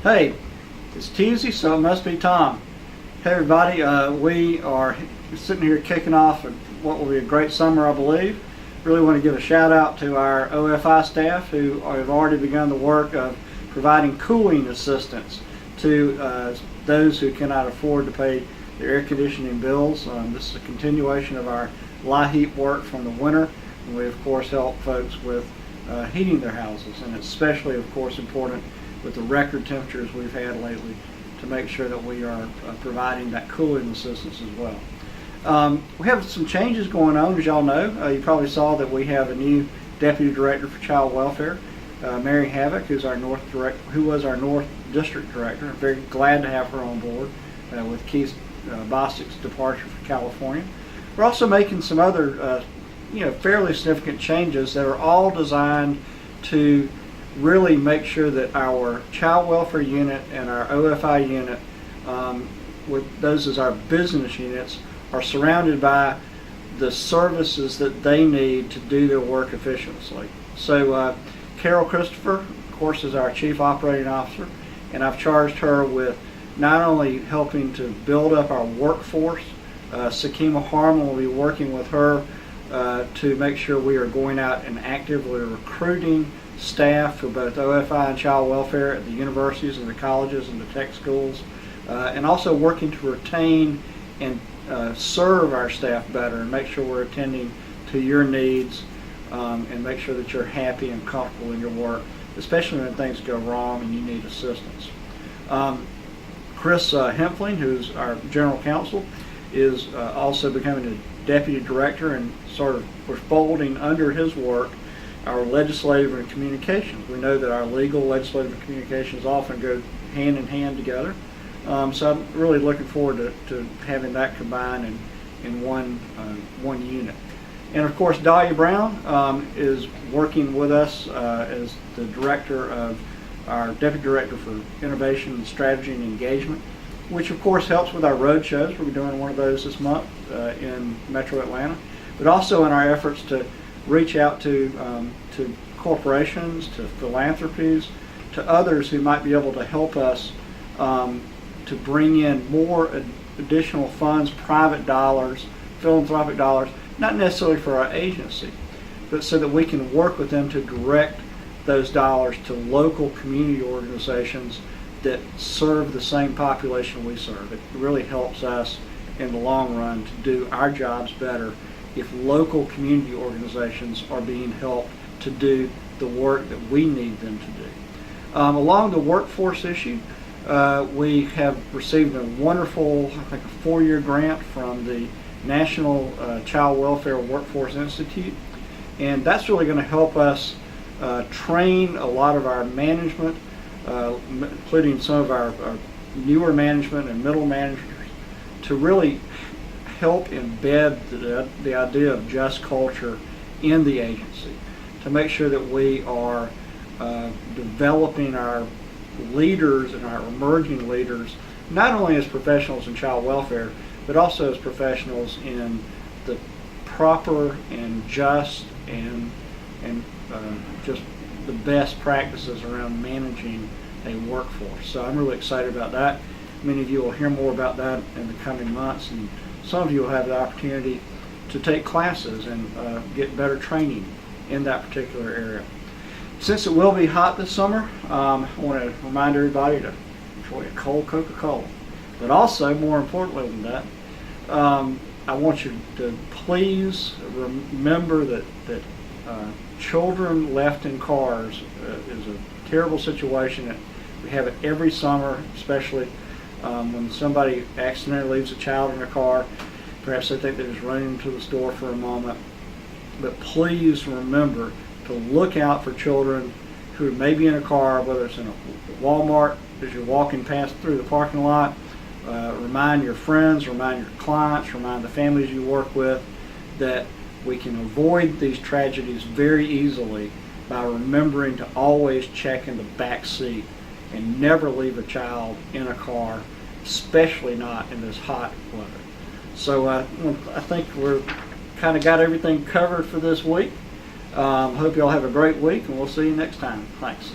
Hey, it's Tuesday, so it must be Tom. Hey everybody, we are sitting here kicking off what will be a great summer, I believe. Really want to give a shout out to our OFI staff who have already begun the work of providing cooling assistance to those who cannot afford to pay their air conditioning bills. This is a continuation of our LIHEAP work from the winter, and we of course help folks with heating their houses, and it's especially of course important with the record temperatures we've had lately to make sure that we are providing that cooling assistance as well. We have some changes going on, as y'all know. You probably saw that we have a new Deputy Director for Child Welfare, Mary Havoc, who was our North District Director. I'm very glad to have her on board with Keith Bostic's departure for California. We're also making some other fairly significant changes that are all designed to really make sure that our child welfare unit and our OFI unit, with those as our business units, are surrounded by the services that they need to do their work efficiently. So Carol Christopher, of course, is our Chief Operating Officer, and I've charged her with not only helping to build up our workforce. Sakima Harmon will be working with her to make sure we are going out and actively recruiting staff for both OFI and child welfare at the universities and the colleges and the tech schools, and also working to retain and serve our staff better and make sure we're attending to your needs and make sure that you're happy and comfortable in your work, especially when things go wrong and you need assistance. Chris Hempfling, who's our General Counsel, is also becoming a Deputy Director, and sort of we're folding under his work our legislative and communications. We know that our legal, legislative, and communications often go hand in hand together. So I'm really looking forward to having that combined in one unit. And of course, Dahlia Brown is working with us as the director of our Deputy Director for Innovation and Strategy and Engagement, which of course helps with our road shows. We'll be doing one of those this month in Metro Atlanta, but also in our efforts to reach out to corporations, to philanthropies, to others who might be able to help us to bring in more additional funds, private dollars, philanthropic dollars, not necessarily for our agency, but so that we can work with them to direct those dollars to local community organizations that serve the same population we serve. It really helps us in the long run to do our jobs better if local community organizations are being helped to do the work that we need them to do. Along the workforce issue, we have received a wonderful, I think, a 4-year grant from the National Child Welfare Workforce Institute, and that's really going to help us train a lot of our management, including some of our newer management and middle managers, to really help embed the idea of just culture in the agency, to make sure that we are developing our leaders and our emerging leaders, not only as professionals in child welfare, but also as professionals in the proper and just and just the best practices around managing a workforce. So I'm really excited about that. Many of you will hear more about that in the coming months, and some of you will have the opportunity to take classes and get better training in that particular area. Since it will be hot this summer, I want to remind everybody to enjoy a cold Coca-Cola. But also, more importantly than that, I want you to please remember that children left in cars is a terrible situation. We have it every summer, especially when somebody accidentally leaves a child in a car. Perhaps they think they're just running to the store for a moment. But please remember to look out for children who may be in a car, whether it's in a Walmart as you're walking past through the parking lot. Remind your friends, remind your clients, remind the families you work with that we can avoid these tragedies very easily by remembering to always check in the back seat and never leave a child in a car, especially not in this hot weather. So I think we're kind of got everything covered for this week. Hope you all have a great week, and we'll see you next time. Thanks.